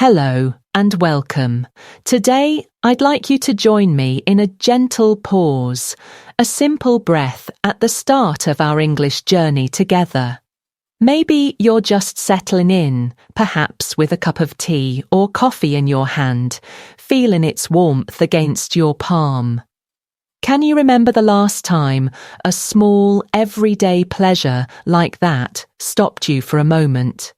Hello and welcome. Today, I'd like you to join me in a gentle pause, a simple breath at the start of our English journey together. Maybe you're just settling in, perhaps with a cup of tea or coffee in your hand, feeling its warmth against your palm. Can you remember the last time a small, everyday pleasure like that stopped you for a moment?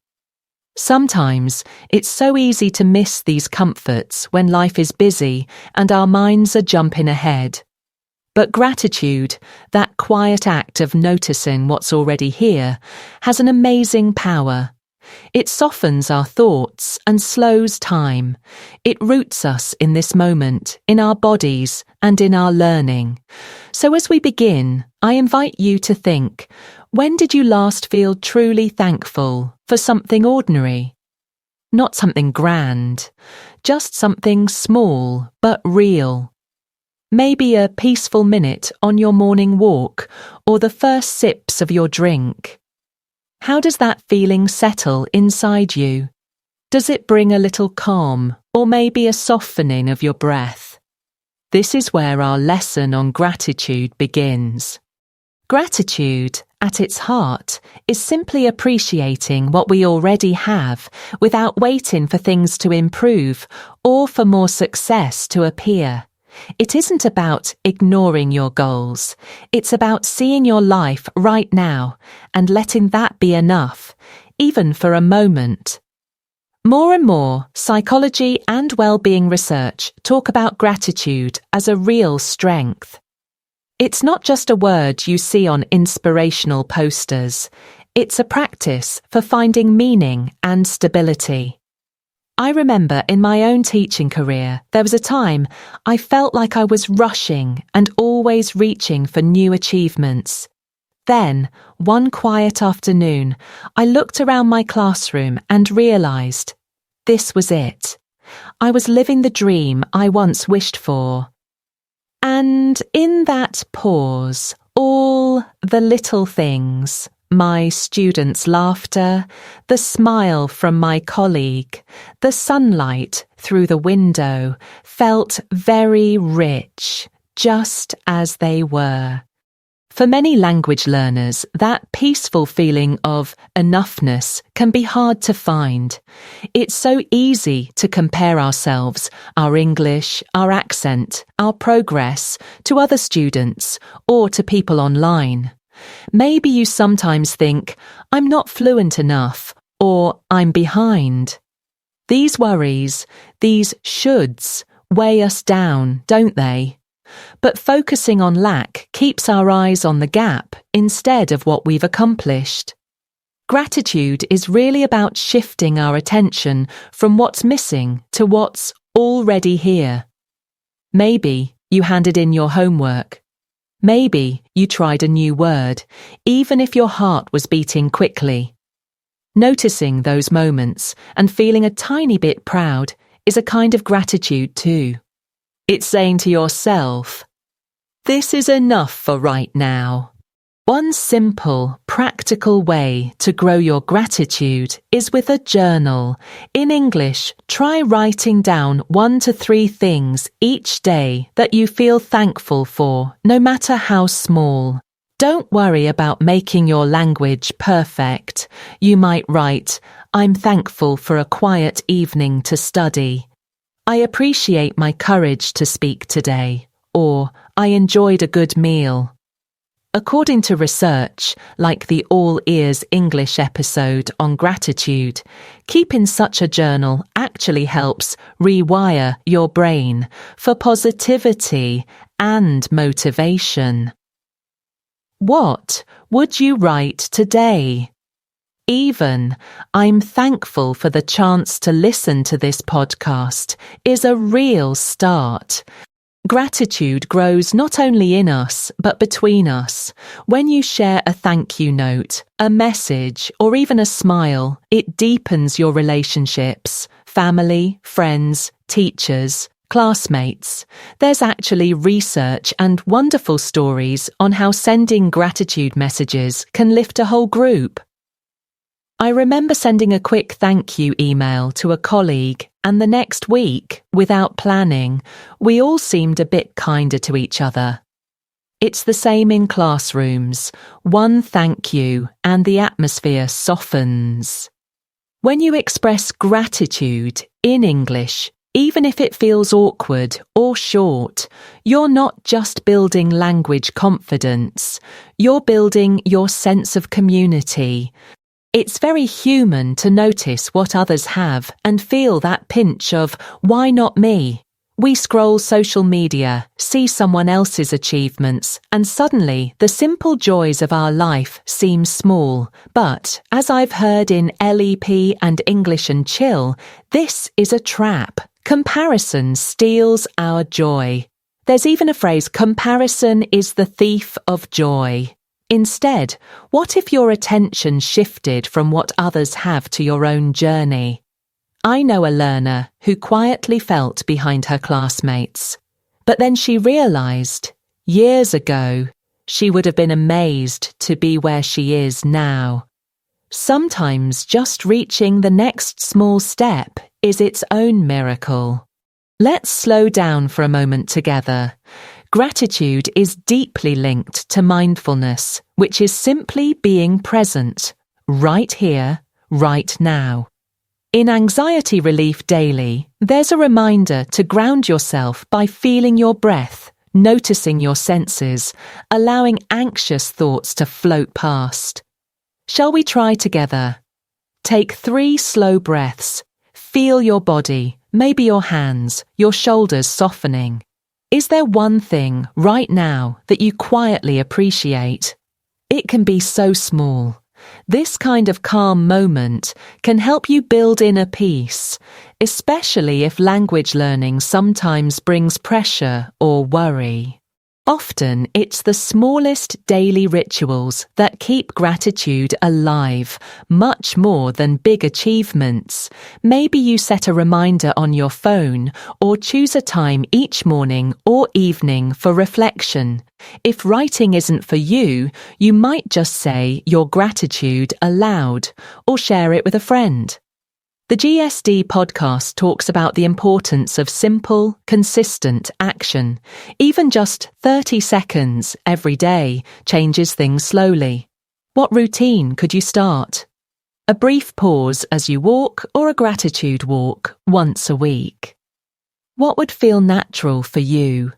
Sometimes it's so easy to miss these comforts when life is busy and our minds are jumping ahead. But gratitude, that quiet act of noticing what's already here, has an amazing power. It softens our thoughts and slows time. It roots us in this moment, in our bodies and in our learning. So as we begin, I invite you to think, when did you last feel truly thankful for something ordinary? Not something grand, just something small but real. Maybe a peaceful minute on your morning walk or the first sips of your drink. How does that feeling settle inside you? Does it bring a little calm or maybe a softening of your breath? This is where our lesson on gratitude begins. Gratitude, at its heart, is simply appreciating what we already have without waiting for things to improve or for more success to appear. It isn't about ignoring your goals. It's about seeing your life right now and letting that be enough, even for a moment. More and more, psychology and well-being research talk about gratitude as a real strength. It's not just a word you see on inspirational posters. It's a practice for finding meaning and stability. I remember in my own teaching career, there was a time I felt like I was rushing and always reaching for new achievements. Then, one quiet afternoon, I looked around my classroom and realised this was it. I was living the dream I once wished for. And in that pause, all the little things, my students' laughter, the smile from my colleague, the sunlight through the window, felt very rich, just as they were. For many language learners, that peaceful feeling of enoughness can be hard to find. It's so easy to compare ourselves, our English, our accent, our progress, to other students or to people online. Maybe you sometimes think, I'm not fluent enough, or I'm behind. These worries, these shoulds, weigh us down, don't they? But focusing on lack keeps our eyes on the gap instead of what we've accomplished. Gratitude is really about shifting our attention from what's missing to what's already here. Maybe you handed in your homework. Maybe you tried a new word, even if your heart was beating quickly. Noticing those moments and feeling a tiny bit proud is a kind of gratitude too. It's saying to yourself, this is enough for right now. One simple, practical way to grow your gratitude is with a journal. In English, try writing down 1 to 3 things each day that you feel thankful for, no matter how small. Don't worry about making your language perfect. You might write, I'm thankful for a quiet evening to study. I appreciate my courage to speak today, or I enjoyed a good meal. According to research, like the All Ears English episode on gratitude, keeping such a journal actually helps rewire your brain for positivity and motivation. What would you write today? Even, I'm thankful for the chance to listen to this podcast is a real start. Gratitude grows not only in us, but between us. When you share a thank you note, a message, or even a smile, it deepens your relationships, family, friends, teachers, classmates. There's actually research and wonderful stories on how sending gratitude messages can lift a whole group. I remember sending a quick thank you email to a colleague, and the next week, without planning, we all seemed a bit kinder to each other. It's the same in classrooms. One thank you, and the atmosphere softens. When you express gratitude in English, even if it feels awkward or short, you're not just building language confidence, you're building your sense of community. It's very human to notice what others have and feel that pinch of, why not me? We scroll social media, see someone else's achievements, and suddenly the simple joys of our life seem small. But, as I've heard in LEP and English and Chill, this is a trap. Comparison steals our joy. There's even a phrase, comparison is the thief of joy. Instead, what if your attention shifted from what others have to your own journey? I know a learner who quietly felt behind her classmates, but then she realised, years ago, she would have been amazed to be where she is now. Sometimes just reaching the next small step is its own miracle. Let's slow down for a moment together. Gratitude is deeply linked to mindfulness, which is simply being present, right here, right now. In Anxiety Relief Daily, there's a reminder to ground yourself by feeling your breath, noticing your senses, allowing anxious thoughts to float past. Shall we try together? Take 3 slow breaths. Feel your body, maybe your hands, your shoulders softening. Is there one thing right now that you quietly appreciate? It can be so small. This kind of calm moment can help you build inner peace, especially if language learning sometimes brings pressure or worry. Often, it's the smallest daily rituals that keep gratitude alive, much more than big achievements. Maybe you set a reminder on your phone or choose a time each morning or evening for reflection. If writing isn't for you, you might just say your gratitude aloud or share it with a friend. The GSD podcast talks about the importance of simple, consistent action. Even just 30 seconds every day changes things slowly. What routine could you start? A brief pause as you walk or a gratitude walk once a week. What would feel natural for you?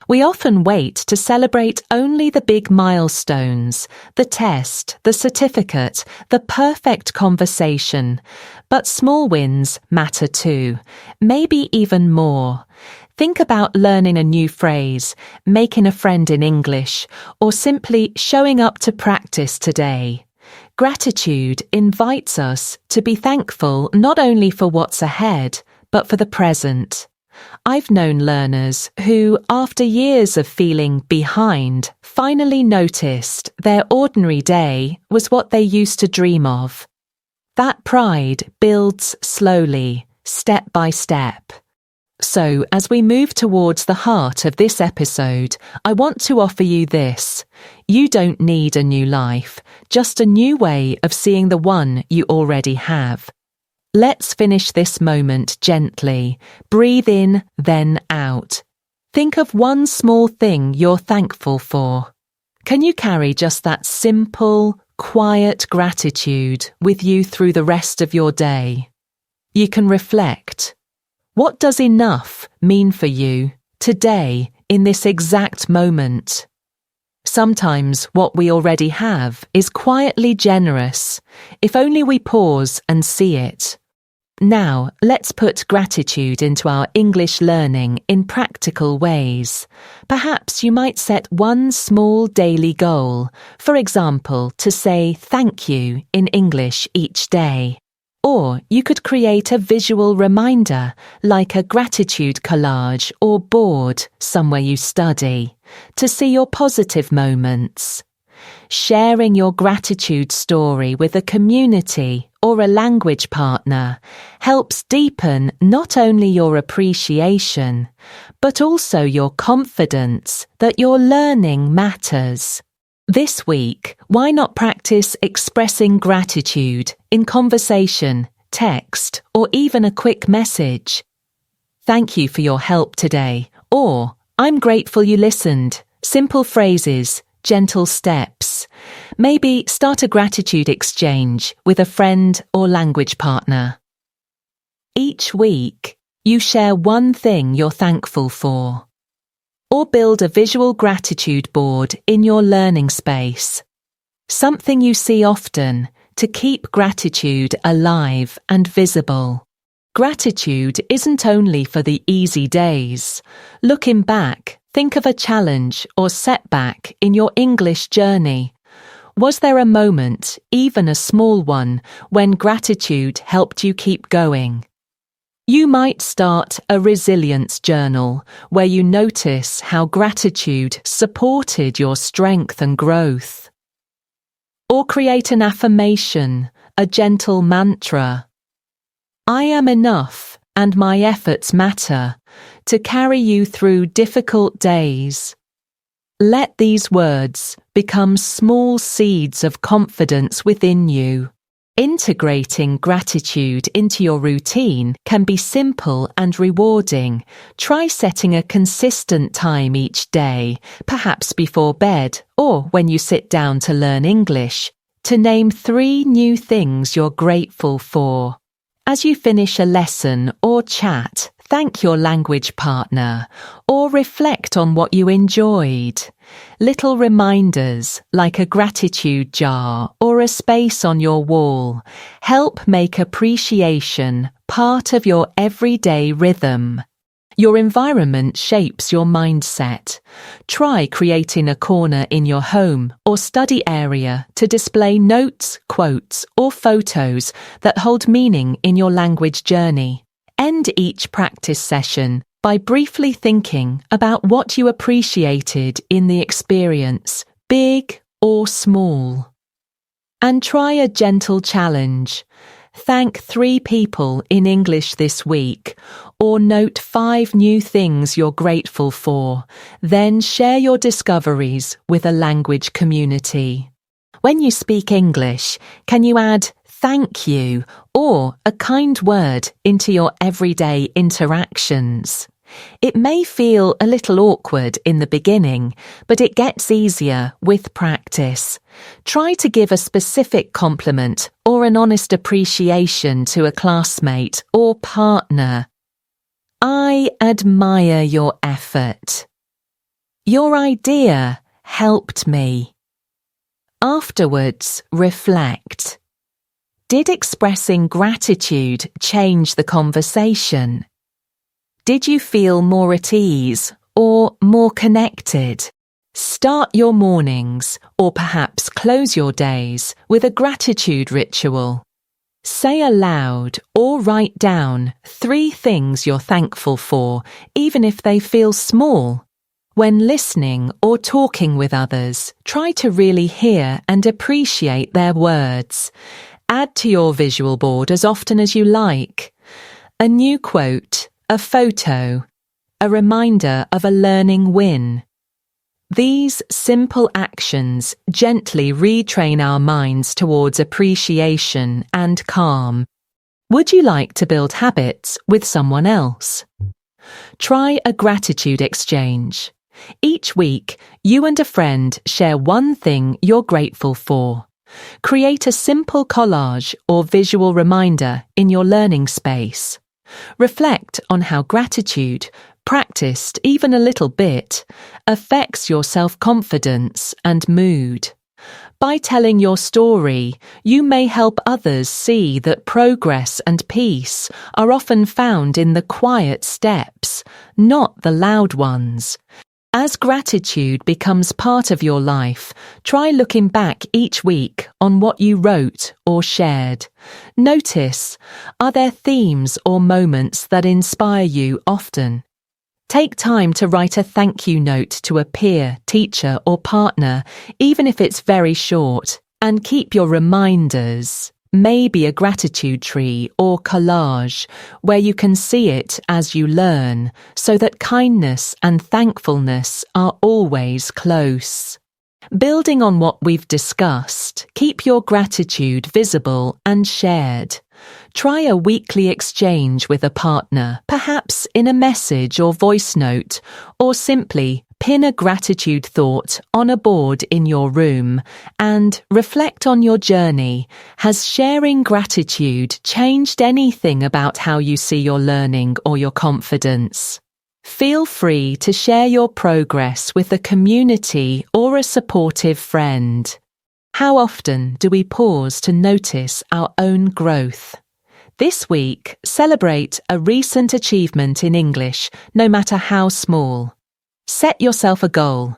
We often wait to celebrate only the big milestones, the test, the certificate, the perfect conversation. But small wins matter too, maybe even more. Think about learning a new phrase, making a friend in English, or simply showing up to practice today. Gratitude invites us to be thankful not only for what's ahead, but for the present. I've known learners who, after years of feeling behind, finally noticed their ordinary day was what they used to dream of. That pride builds slowly, step by step. So, as we move towards the heart of this episode, I want to offer you this. You don't need a new life, just a new way of seeing the one you already have. Let's finish this moment gently. Breathe in, then out. Think of one small thing you're thankful for. Can you carry just that simple, quiet gratitude with you through the rest of your day? You can reflect. What does enough mean for you today in this exact moment? Sometimes what we already have is quietly generous, if only we pause and see it. Now, let's put gratitude into our English learning in practical ways. Perhaps you might set one small daily goal, for example, to say thank you in English each day. Or you could create a visual reminder, like a gratitude collage or board somewhere you study, to see your positive moments. Sharing your gratitude story with a community or a language partner helps deepen not only your appreciation, but also your confidence that your learning matters. This week, why not practice expressing gratitude in conversation, text, or even a quick message? Thank you for your help today, or I'm grateful you listened. Simple phrases, gentle steps. Maybe start a gratitude exchange with a friend or language partner. Each week, you share one thing you're thankful for. Or build a visual gratitude board in your learning space. Something you see often to keep gratitude alive and visible. Gratitude isn't only for the easy days. Looking back, think of a challenge or setback in your English journey. Was there a moment, even a small one, when gratitude helped you keep going? You might start a resilience journal where you notice how gratitude supported your strength and growth. Or create an affirmation, a gentle mantra. I am enough and my efforts matter to carry you through difficult days. Let these words become small seeds of confidence within you. Integrating gratitude into your routine can be simple and rewarding. Try setting a consistent time each day, perhaps before bed or when you sit down to learn English, to name 3 new things you're grateful for. As you finish a lesson or chat, thank your language partner or reflect on what you enjoyed. Little reminders, like a gratitude jar or a space on your wall, help make appreciation part of your everyday rhythm. Your environment shapes your mindset. Try creating a corner in your home or study area to display notes, quotes, or photos that hold meaning in your language journey. End each practice session by briefly thinking about what you appreciated in the experience, big or small. And try a gentle challenge. Thank 3 people in English this week, or note 5 new things you're grateful for. Then share your discoveries with a language community. When you speak English, can you add thank you or a kind word into your everyday interactions? It may feel a little awkward in the beginning, but it gets easier with practice. Try to give a specific compliment or an honest appreciation to a classmate or partner. I admire your effort. Your idea helped me. Afterwards, reflect. Did expressing gratitude change the conversation? Did you feel more at ease or more connected? Start your mornings, or perhaps close your days, with a gratitude ritual. Say aloud or write down 3 things you're thankful for, even if they feel small. When listening or talking with others, try to really hear and appreciate their words. Add to your visual board as often as you like. A new quote, a photo, a reminder of a learning win. These simple actions gently retrain our minds towards appreciation and calm. Would you like to build habits with someone else? Try a gratitude exchange. Each week, you and a friend share one thing you're grateful for. Create a simple collage or visual reminder in your learning space. Reflect on how gratitude, practiced even a little bit, affects your self-confidence and mood. By telling your story, you may help others see that progress and peace are often found in the quiet steps, not the loud ones. As gratitude becomes part of your life, try looking back each week on what you wrote or shared. Notice, are there themes or moments that inspire you often? Take time to write a thank you note to a peer, teacher, or partner, even if it's very short, and keep your reminders. Maybe a gratitude tree or collage where you can see it as you learn, so that kindness and thankfulness are always close. Building on what we've discussed, keep your gratitude visible and shared. Try a weekly exchange with a partner, perhaps in a message or voice note, or simply pin a gratitude thought on a board in your room and reflect on your journey. Has sharing gratitude changed anything about how you see your learning or your confidence? Feel free to share your progress with a community or a supportive friend. How often do we pause to notice our own growth? This week, celebrate a recent achievement in English, no matter how small. Set yourself a goal.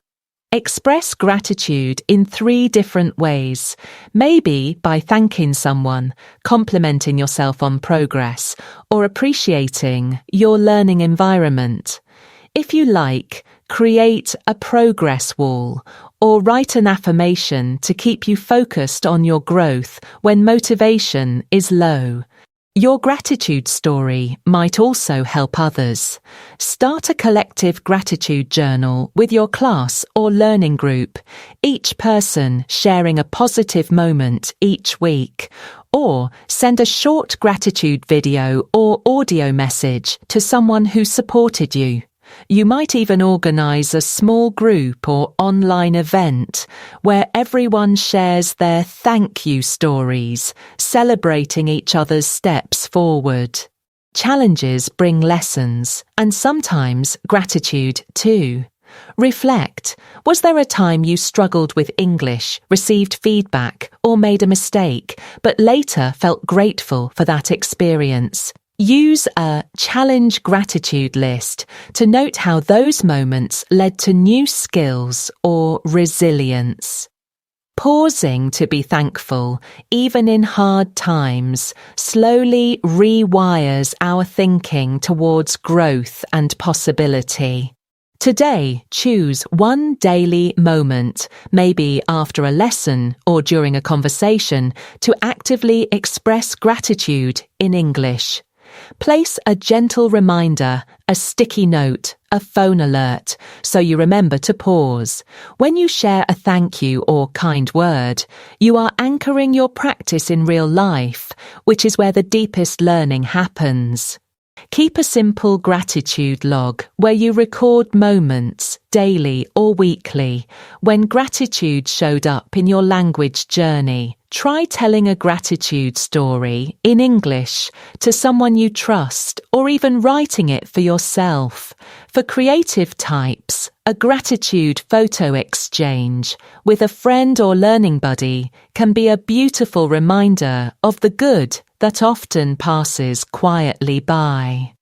Express gratitude in 3 different ways, maybe by thanking someone, complimenting yourself on progress, or appreciating your learning environment. If you like, create a progress wall or write an affirmation to keep you focused on your growth when motivation is low. Your gratitude story might also help others. Start a collective gratitude journal with your class or learning group, each person sharing a positive moment each week. Or send a short gratitude video or audio message to someone who supported you. You might even organise a small group or online event where everyone shares their thank you stories, celebrating each other's steps forward. Challenges bring lessons, and sometimes gratitude too. Reflect. Was there a time you struggled with English, received feedback, or made a mistake, but later felt grateful for that experience? Use a challenge gratitude list to note how those moments led to new skills or resilience. Pausing to be thankful, even in hard times, slowly rewires our thinking towards growth and possibility. Today, choose one daily moment, maybe after a lesson or during a conversation, to actively express gratitude in English. Place a gentle reminder, a sticky note, a phone alert, so you remember to pause. When you share a thank you or kind word, you are anchoring your practice in real life, which is where the deepest learning happens. Keep a simple gratitude log where you record moments, daily or weekly, when gratitude showed up in your language journey. Try telling a gratitude story in English to someone you trust, or even writing it for yourself. For creative types, a gratitude photo exchange with a friend or learning buddy can be a beautiful reminder of the good that often passes quietly by.